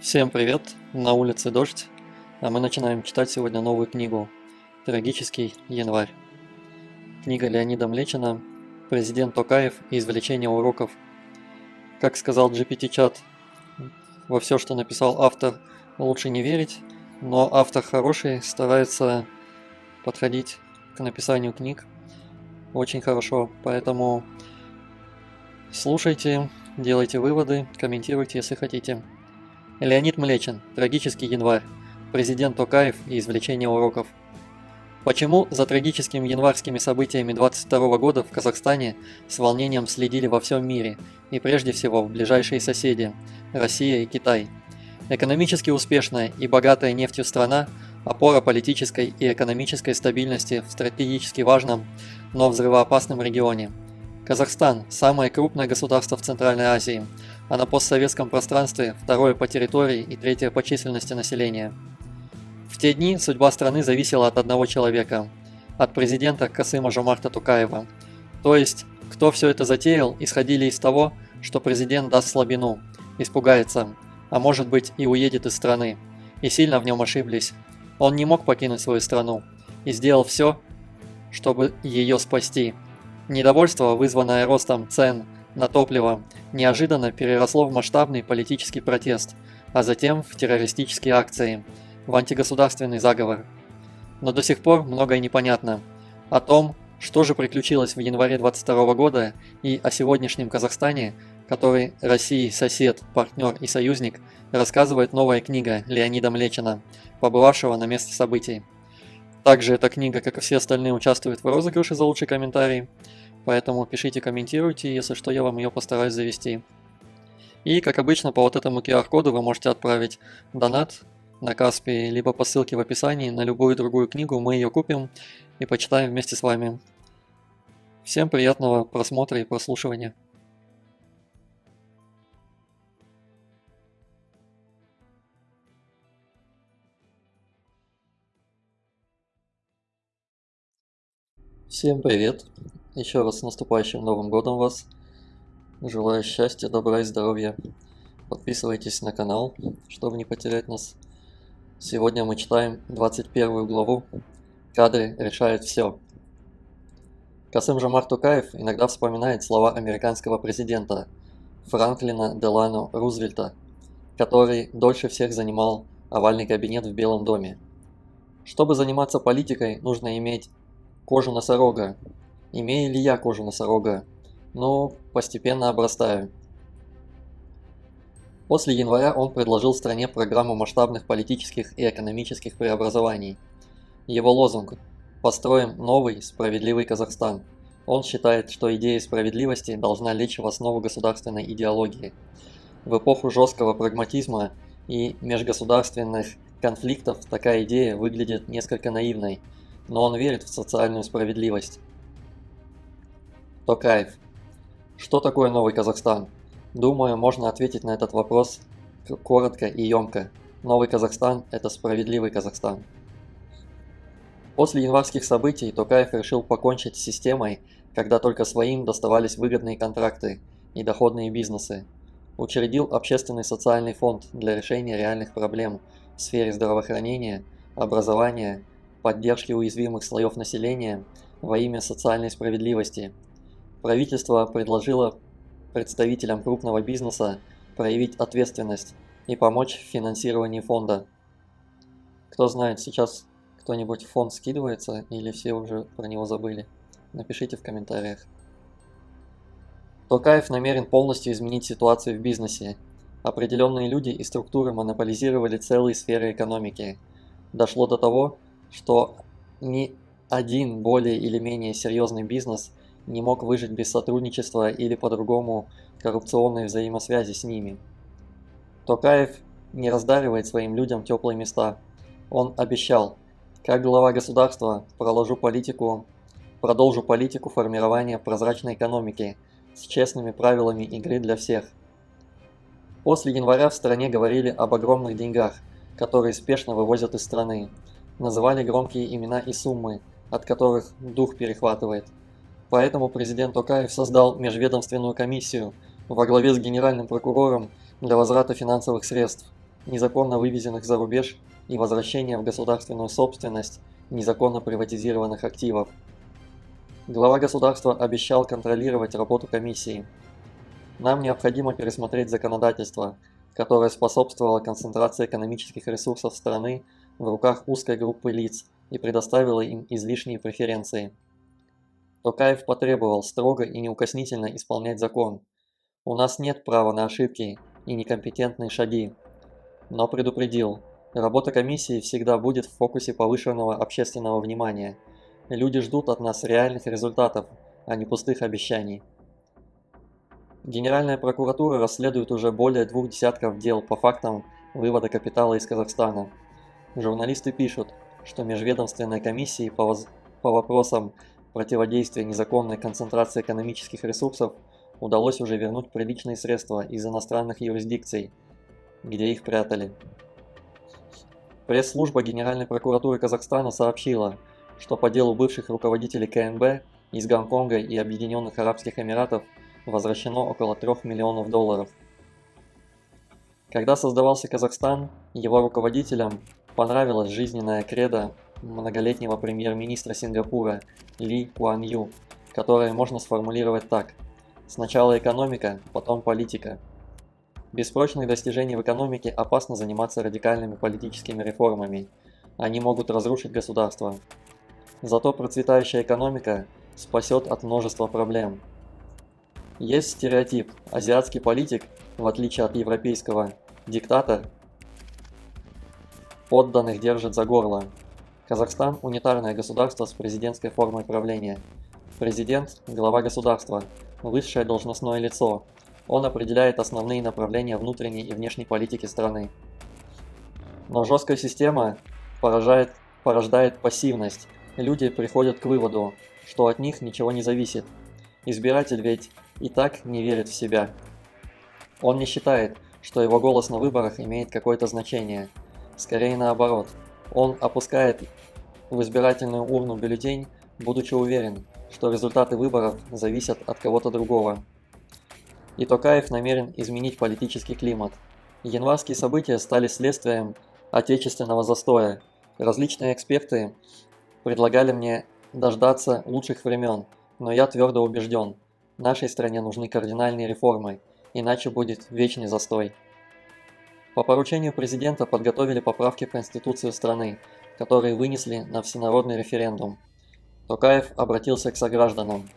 Всем привет! На улице дождь, а мы начинаем читать сегодня новую книгу «Трагический январь». Книга Леонида Млечина «Президент Токаев и извлечение уроков». Как сказал GPT-чат, во все, что написал автор, лучше не верить, но автор хороший, старается подходить к написанию книг очень хорошо, поэтому слушайте, делайте выводы, комментируйте, если хотите. Леонид Млечин. Трагический январь. Президент Токаев и извлечение уроков. Почему за трагическими январскими событиями 22 года в Казахстане с волнением следили во всем мире, и прежде всего в ближайшие соседи – Россия и Китай? Экономически успешная и богатая нефтью страна – опора политической и экономической стабильности в стратегически важном, но взрывоопасном регионе. Казахстан – самое крупное государство в Центральной Азии, а на постсоветском пространстве второе по территории и третье по численности населения. В те дни судьба страны зависела от одного человека – от президента Касыма-Жомарта Токаева. То есть, кто все это затеял, исходили из того, что президент даст слабину, испугается, а может быть и уедет из страны. И сильно в нем ошиблись. Он не мог покинуть свою страну и сделал все, чтобы ее спасти. Недовольство, вызванное ростом цен на топливо, неожиданно переросло в масштабный политический протест, а затем в террористические акции, в антигосударственный заговор. Но до сих пор многое непонятно. О том, что же приключилось в январе 22 года, и о сегодняшнем Казахстане, который России сосед, партнер и союзник, рассказывает новая книга Леонида Млечина, побывавшего на месте событий. Также эта книга, как и все остальные, участвует в розыгрыше за лучший комментарий, поэтому пишите, комментируйте, если что, я вам ее постараюсь завести. И, как обычно, по вот этому QR-коду вы можете отправить донат на Каспи, либо по ссылке в описании на любую другую книгу, мы ее купим и почитаем вместе с вами. Всем приятного просмотра и прослушивания. Всем привет! Еще раз с наступающим Новым Годом вас! Желаю счастья, добра и здоровья. Подписывайтесь на канал, чтобы не потерять нас. Сегодня мы читаем 21 главу «Кадры решают все». Касым-Жомарт Токаев иногда вспоминает слова американского президента Франклина Делано Рузвельта, который дольше всех занимал овальный кабинет в Белом доме. Чтобы заниматься политикой, нужно иметь кожу носорога. Имею ли я кожу носорога? Ну, постепенно обрастаю. После января он предложил стране программу масштабных политических и экономических преобразований. Его лозунг «Построим новый, справедливый Казахстан». Он считает, что идея справедливости должна лечь в основу государственной идеологии. В эпоху жесткого прагматизма и межгосударственных конфликтов такая идея выглядит несколько наивной, но он верит в социальную справедливость. Токаев. Что такое новый Казахстан? Думаю, можно ответить на этот вопрос коротко и емко. Новый Казахстан – это справедливый Казахстан. После январских событий Токаев решил покончить с системой, когда только своим доставались выгодные контракты и доходные бизнесы. Учредил общественный социальный фонд для решения реальных проблем в сфере здравоохранения, образования, поддержки уязвимых слоев населения во имя социальной справедливости. Правительство предложило представителям крупного бизнеса проявить ответственность и помочь в финансировании фонда. Кто знает, сейчас кто-нибудь в фонд скидывается или все уже про него забыли? Напишите в комментариях. Токаев намерен полностью изменить ситуацию в бизнесе. Определенные люди и структуры монополизировали целые сферы экономики. Дошло до того, что ни один более или менее серьезный бизнес не мог выжить без сотрудничества или по-другому коррупционной взаимосвязи с ними. Токаев не раздаривает своим людям теплые места. Он обещал: как глава государства продолжу политику формирования прозрачной экономики с честными правилами игры для всех. После января в стране говорили об огромных деньгах, которые спешно вывозят из страны. Называли громкие имена и суммы, от которых дух перехватывает. Поэтому президент Токаев создал межведомственную комиссию во главе с генеральным прокурором для возврата финансовых средств. незаконно вывезенных за рубеж и возвращения в государственную собственность незаконно приватизированных активов. Глава государства обещал контролировать работу комиссии. Нам необходимо пересмотреть законодательство, которое способствовало концентрации экономических ресурсов страны в руках узкой группы лиц и предоставило им излишние преференции. Токаев потребовал строго и неукоснительно исполнять закон. У нас нет права на ошибки и некомпетентные шаги. Но предупредил, работа комиссии всегда будет в фокусе повышенного общественного внимания. Люди ждут от нас реальных результатов, а не пустых обещаний. Генеральная прокуратура расследует уже более 2 десятков дел по фактам вывода капитала из Казахстана. Журналисты пишут, что межведомственной комиссии по вопросам противодействия незаконной концентрации экономических ресурсов удалось уже вернуть приличные средства из иностранных юрисдикций, где их прятали. Пресс-служба Генеральной прокуратуры Казахстана сообщила, что по делу бывших руководителей КНБ из Гонконга и Объединенных Арабских Эмиратов возвращено около $3 миллионов. Когда создавался Казахстан, его руководителям понравилась жизненная кредо многолетнего премьер-министра Сингапура Ли Куан Ю, которое можно сформулировать так: сначала экономика, потом политика. Без прочных достижений в экономике опасно заниматься радикальными политическими реформами. Они могут разрушить государство. Зато процветающая экономика спасет от множества проблем. Есть стереотип: азиатский политик, в отличие от европейского, диктатор, подданных держит за горло. Казахстан – унитарное государство с президентской формой правления. Президент – глава государства, высшее должностное лицо. Он определяет основные направления внутренней и внешней политики страны. Но жесткая система порождает пассивность. Люди приходят к выводу, что от них ничего не зависит. Избиратель ведь и так не верит в себя. Он не считает, что его голос на выборах имеет какое-то значение. Скорее наоборот, он опускает в избирательную урну бюллетень, будучи уверен, что результаты выборов зависят от кого-то другого. И Токаев намерен изменить политический климат. Январские события стали следствием отечественного застоя. Различные эксперты предлагали мне дождаться лучших времен, но я твердо убежден, нашей стране нужны кардинальные реформы, иначе будет вечный застой. По поручению президента подготовили поправки в Конституцию страны, которые вынесли на всенародный референдум. Токаев обратился к согражданам.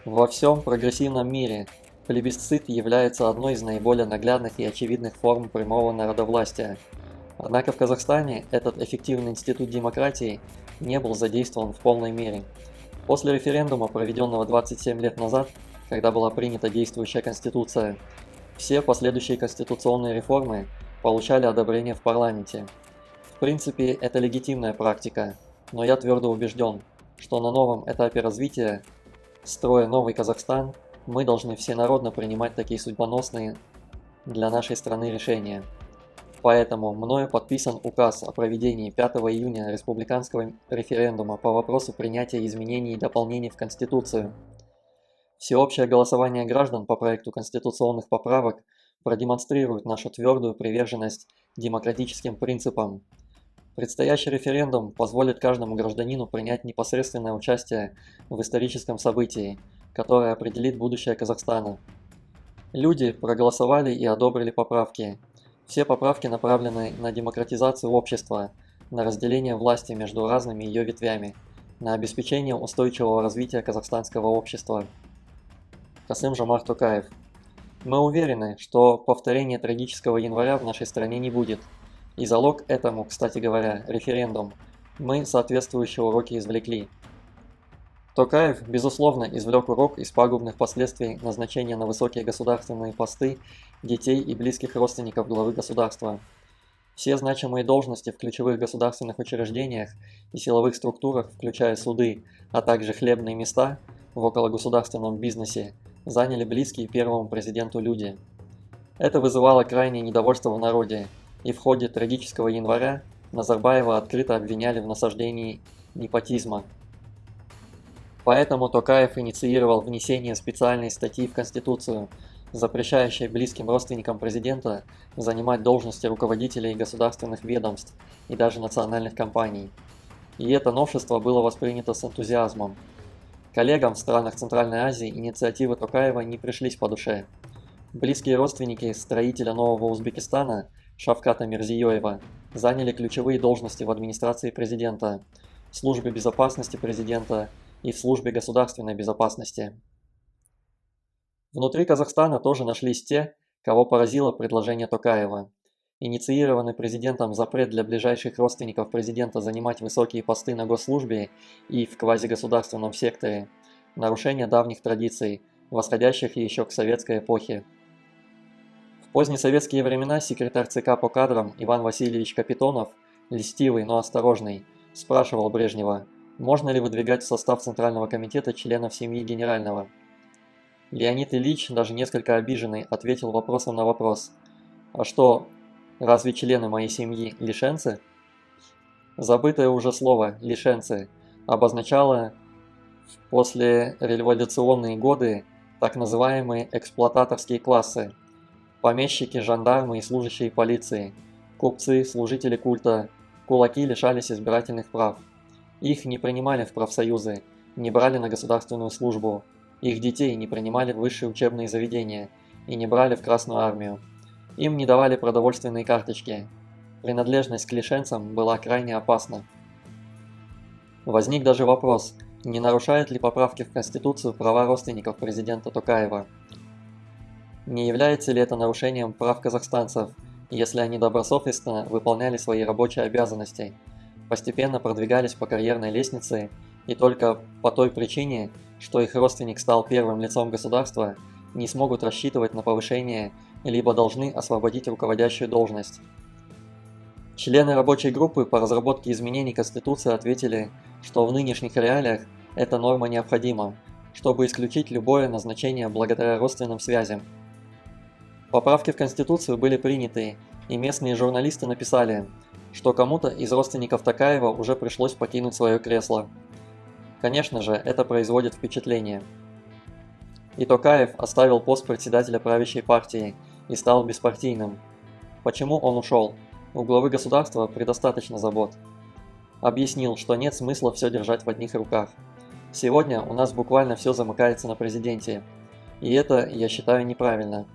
Во всем прогрессивном мире плебисцит является одной из наиболее наглядных и очевидных форм прямого народовластия. Однако в Казахстане этот эффективный институт демократии не был задействован в полной мере. После референдума, проведенного 27 лет назад, когда была принята действующая Конституция, все последующие конституционные реформы получали одобрение в парламенте. В принципе, это легитимная практика, но я твердо убежден, что на новом этапе развития, строя новый Казахстан, мы должны всенародно принимать такие судьбоносные для нашей страны решения. Поэтому мною подписан указ о проведении 5 июня республиканского референдума по вопросу принятия изменений и дополнений в Конституцию. Всеобщее голосование граждан по проекту конституционных поправок продемонстрирует нашу твердую приверженность демократическим принципам. Предстоящий референдум позволит каждому гражданину принять непосредственное участие в историческом событии, которое определит будущее Казахстана. Люди проголосовали и одобрили поправки. Все поправки направлены на демократизацию общества, на разделение власти между разными ее ветвями, на обеспечение устойчивого развития казахстанского общества. Касым-Жомарт Токаев. Мы уверены, что повторения трагического января в нашей стране не будет. И залог этому, кстати говоря, референдум. Мы соответствующие уроки извлекли. Токаев, безусловно, извлек урок из пагубных последствий назначения на высокие государственные посты детей и близких родственников главы государства. Все значимые должности в ключевых государственных учреждениях и силовых структурах, включая суды, а также хлебные места в окологосударственном бизнесе, заняли близкие первому президенту люди. Это вызывало крайнее недовольство в народе, и в ходе трагического января Назарбаева открыто обвиняли в насаждении непотизма. Поэтому Токаев инициировал внесение специальной статьи в Конституцию, запрещающей близким родственникам президента занимать должности руководителей государственных ведомств и даже национальных компаний. И это новшество было воспринято с энтузиазмом. Коллегам в странах Центральной Азии инициативы Токаева не пришлись по душе. Близкие родственники строителя нового Узбекистана Шавката Мирзиёева заняли ключевые должности в администрации президента, в службе безопасности президента и в службе государственной безопасности. Внутри Казахстана тоже нашлись те, кого поразило предложение Токаева. Инициированный президентом запрет для ближайших родственников президента занимать высокие посты на госслужбе и в квазигосударственном секторе – нарушение давних традиций, восходящих еще к советской эпохе. В позднесоветские времена секретарь ЦК по кадрам Иван Васильевич Капитонов, льстивый, но осторожный, спрашивал Брежнева, можно ли выдвигать в состав Центрального комитета членов семьи генерального. Леонид Ильич, даже несколько обиженный, ответил вопросом на вопрос. А что, разве члены моей семьи лишенцы? Забытое уже слово «лишенцы» обозначало в послереволюционные годы так называемые эксплуататорские классы. Помещики, жандармы и служащие полиции, купцы, служители культа, кулаки лишались избирательных прав. Их не принимали в профсоюзы, не брали на государственную службу, их детей не принимали в высшие учебные заведения и не брали в Красную армию. Им не давали продовольственные карточки. Принадлежность к лишенцам была крайне опасна. Возник даже вопрос, не нарушают ли поправки в Конституцию права родственников президента Токаева. Не является ли это нарушением прав казахстанцев, если они добросовестно выполняли свои рабочие обязанности, постепенно продвигались по карьерной лестнице и только по той причине, что их родственник стал первым лицом государства, не смогут рассчитывать на повышение либо должны освободить руководящую должность. Члены рабочей группы по разработке изменений Конституции ответили, что в нынешних реалиях эта норма необходима, чтобы исключить любое назначение благодаря родственным связям. Поправки в Конституцию были приняты, и местные журналисты написали, что кому-то из родственников Токаева уже пришлось покинуть свое кресло. Конечно же, это производит впечатление. И Токаев оставил пост председателя правящей партии и стал беспартийным. Почему он ушел? У главы государства предостаточно забот. Объяснил, что нет смысла все держать в одних руках. Сегодня у нас буквально все замыкается на президенте. И это, я считаю, неправильно.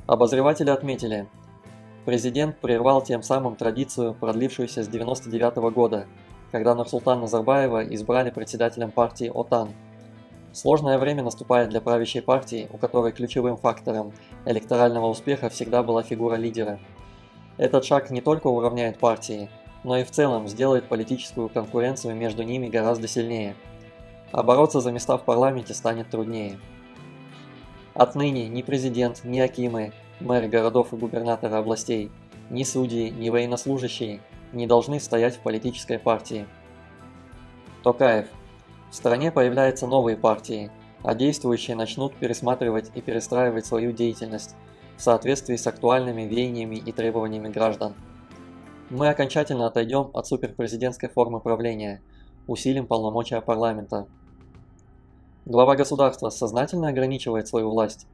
Обозреватели отметили, президент прервал тем самым традицию, продлившуюся с 1999 года, когда Нурсултана Назарбаева избрали председателем партии ОТАН. Сложное время наступает для правящей партии, у которой ключевым фактором электорального успеха всегда была фигура лидера. Этот шаг не только уравняет партии, но и в целом сделает политическую конкуренцию между ними гораздо сильнее. А бороться за места в парламенте станет труднее. Отныне ни президент, ни акимы, мэры городов и губернаторы областей, ни судьи, ни военнослужащие не должны стоять в политической партии. Токаев. В стране появляются новые партии, а действующие начнут пересматривать и перестраивать свою деятельность в соответствии с актуальными веяниями и требованиями граждан. Мы окончательно отойдем от суперпрезидентской формы правления, усилим полномочия парламента. Глава государства сознательно ограничивает свою власть.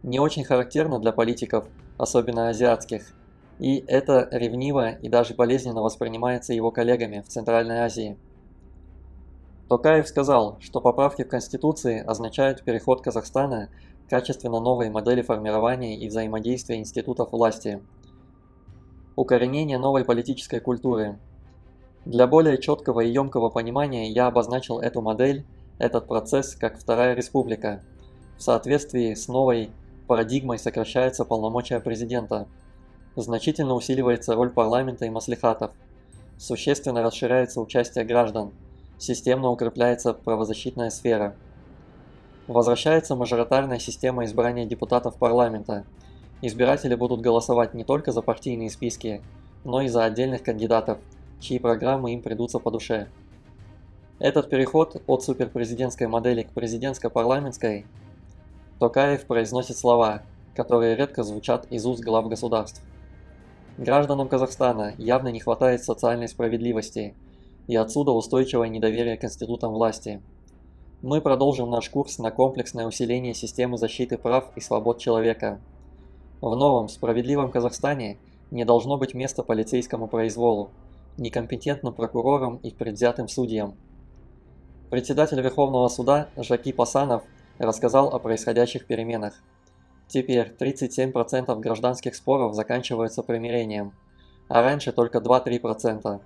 Не очень характерно для политиков, особенно азиатских, и это ревниво и даже болезненно воспринимается его коллегами в Центральной Азии. Токаев сказал, что поправки в Конституции означают переход Казахстана к качественно новой модели формирования и взаимодействия институтов власти, укоренение новой политической культуры. Для более четкого и емкого понимания я обозначил эту модель, этот процесс как Вторая Республика. В соответствии с новой парадигмой сокращаются полномочия президента, значительно усиливается роль парламента и маслихатов, существенно расширяется участие граждан, системно укрепляется правозащитная сфера. Возвращается мажоритарная система избрания депутатов парламента. Избиратели будут голосовать не только за партийные списки, но и за отдельных кандидатов, чьи программы им придутся по душе. Этот переход от суперпрезидентской модели к президентско-парламентской Токаев произносит слова, которые редко звучат из уст глав государств. Гражданам Казахстана явно не хватает социальной справедливости, и отсюда устойчивое недоверие к институтам власти. Мы продолжим наш курс на комплексное усиление системы защиты прав и свобод человека. В новом справедливом Казахстане не должно быть места полицейскому произволу, некомпетентным прокурорам и предвзятым судьям. Председатель Верховного суда Жакип Асанов рассказал о происходящих переменах. Теперь 37% гражданских споров заканчиваются примирением, а раньше только 2-3%.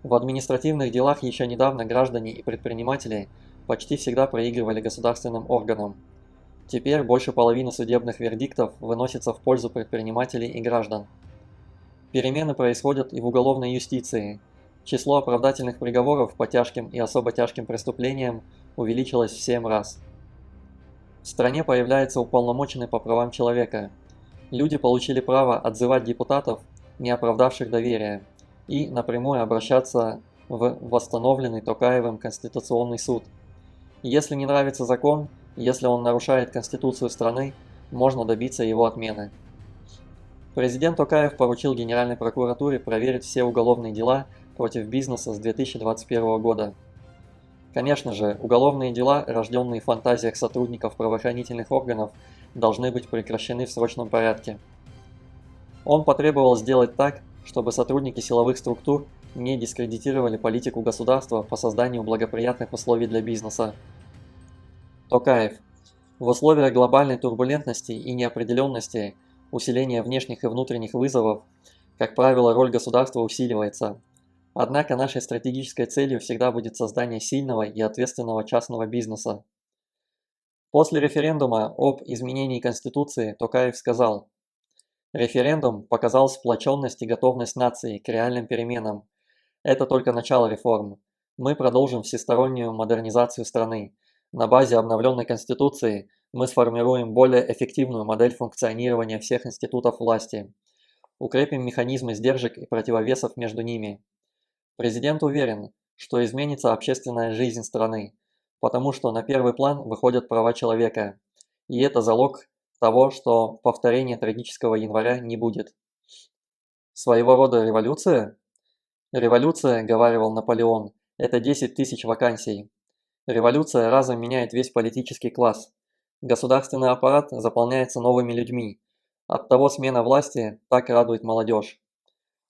В административных делах еще недавно граждане и предприниматели почти всегда проигрывали государственным органам. Теперь больше половины судебных вердиктов выносится в пользу предпринимателей и граждан. Перемены происходят и в уголовной юстиции. Число оправдательных приговоров по тяжким и особо тяжким преступлениям увеличилось в 7 раз. В стране появляется уполномоченный по правам человека. Люди получили право отзывать депутатов, не оправдавших доверия, и напрямую обращаться в восстановленный Токаевым Конституционный суд. Если не нравится закон, если он нарушает Конституцию страны, можно добиться его отмены. Президент Токаев поручил Генеральной прокуратуре проверить все уголовные дела против бизнеса с 2021 года. Конечно же, уголовные дела, рожденные в фантазиях сотрудников правоохранительных органов, должны быть прекращены в срочном порядке. Он потребовал сделать так, чтобы сотрудники силовых структур не дискредитировали политику государства по созданию благоприятных условий для бизнеса. Токаев. В условиях глобальной турбулентности и неопределенности, усиления внешних и внутренних вызовов, как правило, роль государства усиливается. Однако нашей стратегической целью всегда будет создание сильного и ответственного частного бизнеса. После референдума об изменении Конституции Токаев сказал: «Референдум показал сплоченность и готовность нации к реальным переменам. Это только начало реформ. Мы продолжим всестороннюю модернизацию страны. На базе обновленной Конституции мы сформируем более эффективную модель функционирования всех институтов власти. Укрепим механизмы сдержек и противовесов между ними. Президент уверен, что изменится общественная жизнь страны, потому что на первый план выходят права человека, и это залог того, что повторения трагического января не будет». Своего рода революция? Революция, говаривал Наполеон, это 10 тысяч вакансий. Революция разом меняет весь политический класс. Государственный аппарат заполняется новыми людьми. Оттого смена власти так радует молодежь.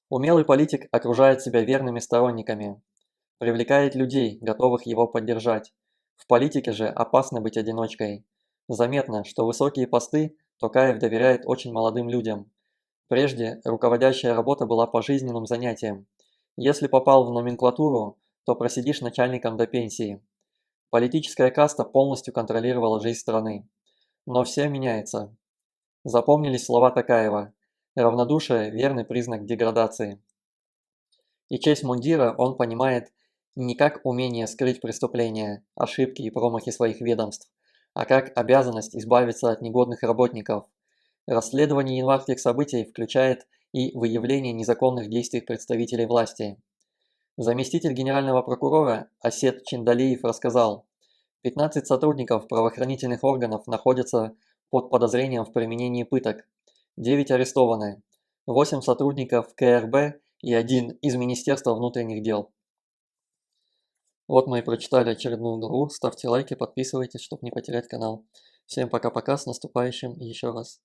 Умелый политик окружает себя верными сторонниками, привлекает людей, готовых его поддержать. В политике же опасно быть одиночкой. Заметно, что высокие посты Токаев доверяет очень молодым людям. Прежде руководящая работа была пожизненным занятием. Если попал в номенклатуру, то просидишь начальником до пенсии. Политическая каста полностью контролировала жизнь страны. Но все меняется. Запомнились слова Токаева: «Равнодушие – верный признак деградации». И честь мундира он понимает не как умение скрыть преступления, ошибки и промахи своих ведомств, а как обязанность избавиться от негодных работников. Расследование январских событий включает и выявление незаконных действий представителей власти. Заместитель генерального прокурора Асет Чиндалиев рассказал: 15 сотрудников правоохранительных органов находятся под подозрением в применении пыток, 9 арестованы, 8 сотрудников КРБ и 1 из Министерства внутренних дел. Вот мы и прочитали очередную главу. Ставьте лайки, подписывайтесь, чтобы не потерять канал. Всем пока-пока, с наступающим еще раз.